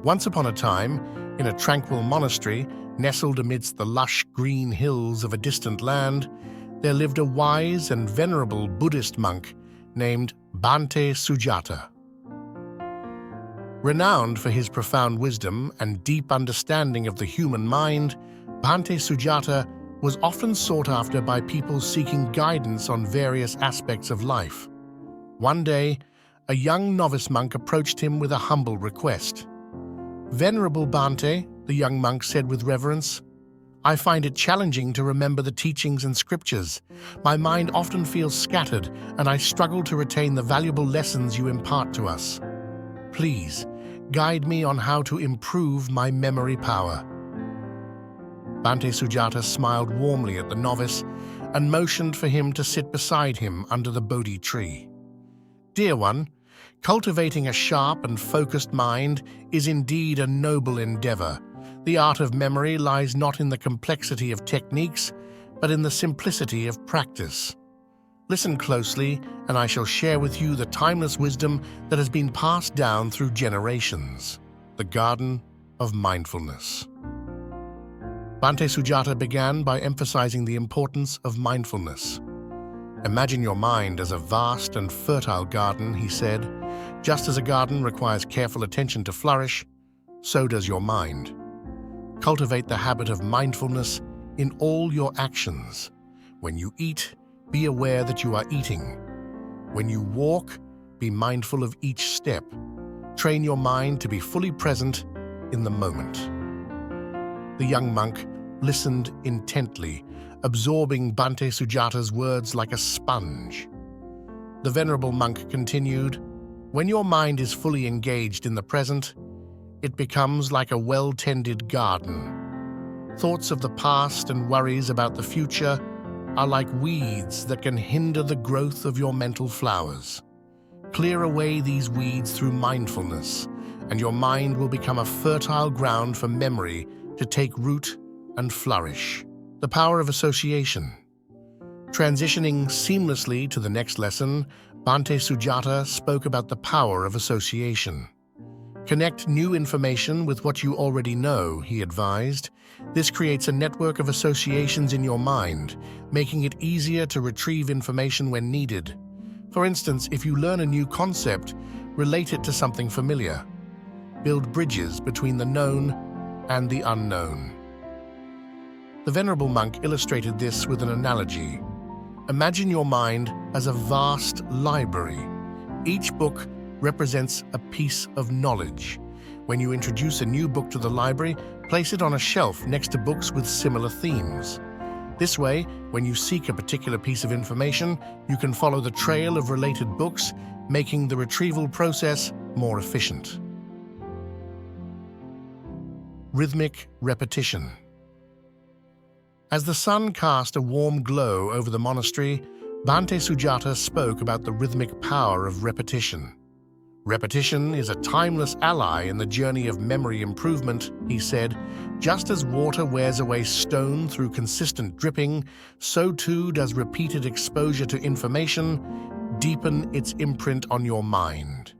Once upon a time, in a tranquil monastery, nestled amidst the lush green hills of a distant land, there lived a wise and venerable Buddhist monk named Bhante Sujata. Renowned for his profound wisdom and deep understanding of the human mind, Bhante Sujata was often sought after by people seeking guidance on various aspects of life. One day, a young novice monk approached him with a humble request. "Venerable Bhante," the young monk said with reverence, "I find it challenging to remember the teachings and scriptures. My mind often feels scattered, and I struggle to retain the valuable lessons you impart to us. Please, guide me on how to improve my memory power." Bhante Sujata smiled warmly at the novice and motioned for him to sit beside him under the Bodhi tree. "Dear one, cultivating a sharp and focused mind is indeed a noble endeavor. The art of memory lies not in the complexity of techniques, but in the simplicity of practice. Listen closely, and I shall share with you the timeless wisdom that has been passed down through generations. The Garden of Mindfulness." Bhante Sujata began by emphasizing the importance of mindfulness. "Imagine your mind as a vast and fertile garden," he said. "Just as a garden requires careful attention to flourish, so does your mind. Cultivate the habit of mindfulness in all your actions. When you eat, be aware that you are eating. When you walk, be mindful of each step. Train your mind to be fully present in the moment." The young monk listened intently, absorbing Bhante Sujata's words like a sponge. The venerable monk continued, "When your mind is fully engaged in the present, it becomes like a well-tended garden. Thoughts of the past and worries about the future are like weeds that can hinder the growth of your mental flowers. Clear away these weeds through mindfulness, and your mind will become a fertile ground for memory to take root and flourish." The power of association. Transitioning seamlessly to the next lesson, Bhante Sujata spoke about the power of association. "Connect new information with what you already know," he advised. "This creates a network of associations in your mind, making it easier to retrieve information when needed. For instance, if you learn a new concept, relate it to something familiar. Build bridges between the known and the unknown." The venerable monk illustrated this with an analogy. Imagine your mind as a vast library. Each book represents a piece of knowledge. When you introduce a new book to the library, place it on a shelf next to books with similar themes. This way, when you seek a particular piece of information, you can follow the trail of related books, making the retrieval process more efficient. Rhythmic repetition. As the sun cast a warm glow over the monastery, Bhante Sujata spoke about the rhythmic power of repetition. "Repetition is a timeless ally in the journey of memory improvement," he said. "Just as water wears away stone through consistent dripping, so too does repeated exposure to information deepen its imprint on your mind."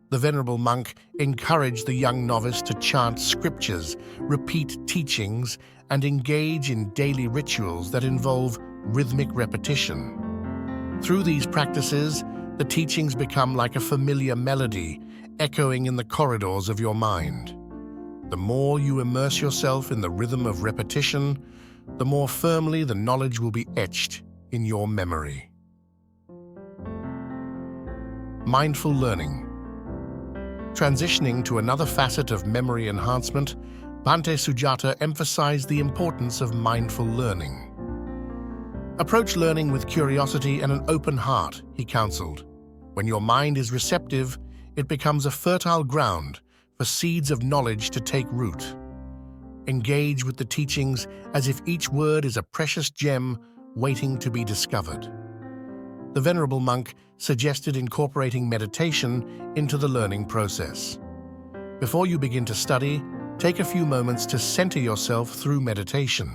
The venerable monk encouraged the young novice to chant scriptures, repeat teachings, and engage in daily rituals that involve rhythmic repetition. Through these practices, the teachings become like a familiar melody, echoing in the corridors of your mind. The more you immerse yourself in the rhythm of repetition, the more firmly the knowledge will be etched in your memory. Mindful learning. Transitioning to another facet of memory enhancement, Bhante Sujata emphasized the importance of mindful learning. "Approach learning with curiosity and an open heart," he counseled. "When your mind is receptive, it becomes a fertile ground for seeds of knowledge to take root. Engage with the teachings as if each word is a precious gem waiting to be discovered." The venerable monk suggested incorporating meditation into the learning process. Before you begin to study, take a few moments to center yourself through meditation.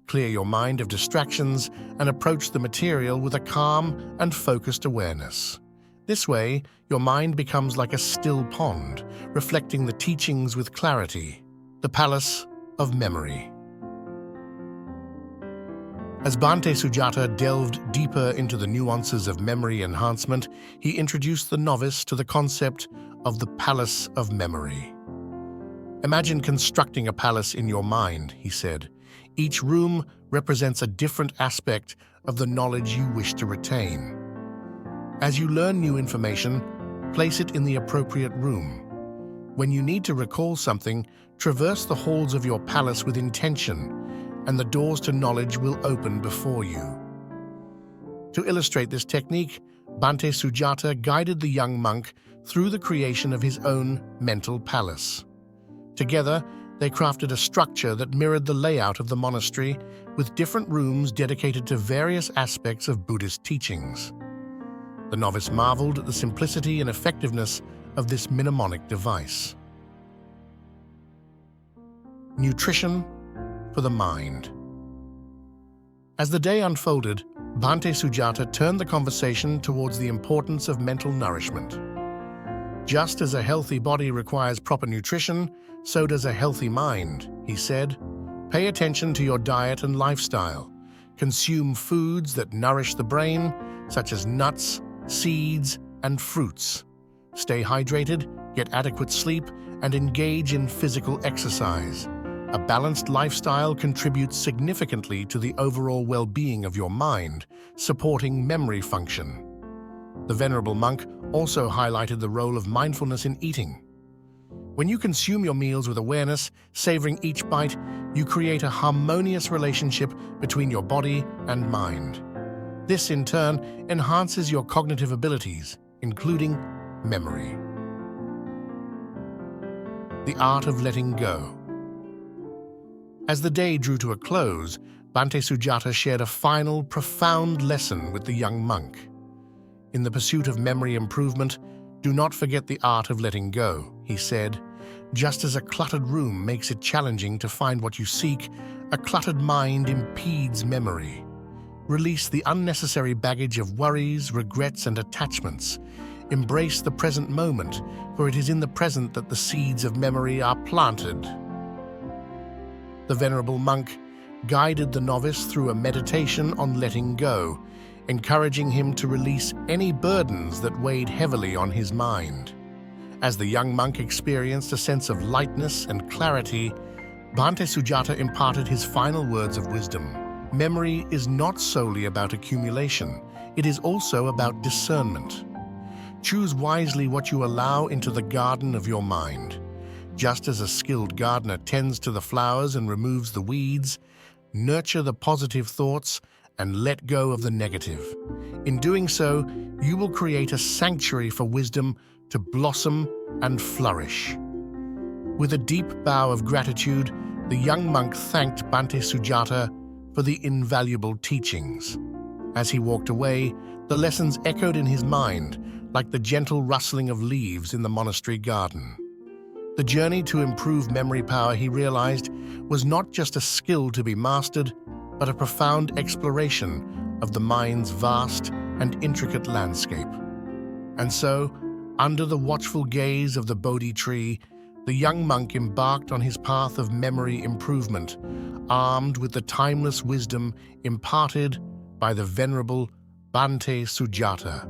Clear your mind of distractions and approach the material with a calm and focused awareness. This way, your mind becomes like a still pond, reflecting the teachings with clarity. The Palace of Memory. As Bhante Sujata delved deeper into the nuances of memory enhancement, he introduced the novice to the concept of the Palace of Memory. Imagine constructing a palace in your mind, he said. Each room represents a different aspect of the knowledge you wish to retain. As you learn new information, place it in the appropriate room. When you need to recall something, traverse the halls of your palace with intention, and the doors to knowledge will open before you. To illustrate this technique, Bhante Sujata guided the young monk through the creation of his own mental palace. Together, they crafted a structure that mirrored the layout of the monastery, with different rooms dedicated to various aspects of Buddhist teachings. The novice marveled at the simplicity and effectiveness of this mnemonic device. Nutrition for the mind. As the day unfolded, Bhante Sujata turned the conversation towards the importance of mental nourishment. Just as a healthy body requires proper nutrition, so does a healthy mind, he said. Pay attention to your diet and lifestyle. Consume foods that nourish the brain, such as nuts, seeds, and fruits. Stay hydrated, get adequate sleep, and engage in physical exercise. A balanced lifestyle contributes significantly to the overall well-being of your mind, supporting memory function. The Venerable monk also highlighted the role of mindfulness in eating. When you consume your meals with awareness, savoring each bite, you create a harmonious relationship between your body and mind. This, in turn, enhances your cognitive abilities, including memory. The art of letting go. As the day drew to a close, Bhante Sujata shared a final, profound lesson with the young monk. In the pursuit of memory improvement, do not forget the art of letting go, he said. Just as a cluttered room makes it challenging to find what you seek, a cluttered mind impedes memory. Release the unnecessary baggage of worries, regrets, and attachments. Embrace the present moment, for it is in the present that the seeds of memory are planted. The Venerable monk guided the novice through a meditation on letting go, encouraging him to release any burdens that weighed heavily on his mind. As the young monk experienced a sense of lightness and clarity, Bhante Sujata imparted his final words of wisdom. Memory is not solely about accumulation, it is also about discernment. Choose wisely what you allow into the garden of your mind. Just as a skilled gardener tends to the flowers and removes the weeds, nurture the positive thoughts and let go of the negative. In doing so, you will create a sanctuary for wisdom to blossom and flourish. With a deep bow of gratitude, the young monk thanked Bhante Sujata for the invaluable teachings. As he walked away, the lessons echoed in his mind like the gentle rustling of leaves in the monastery garden. The journey to improve memory power, he realized, was not just a skill to be mastered, but a profound exploration of the mind's vast and intricate landscape. And so, under the watchful gaze of the Bodhi tree, the young monk embarked on his path of memory improvement, armed with the timeless wisdom imparted by the Venerable Bhante Sujata.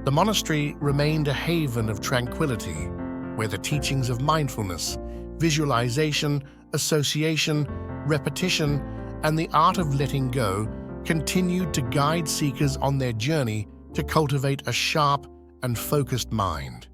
The monastery remained a haven of tranquility, where the teachings of mindfulness, visualization, association, repetition, and the art of letting go continued to guide seekers on their journey to cultivate a sharp and focused mind.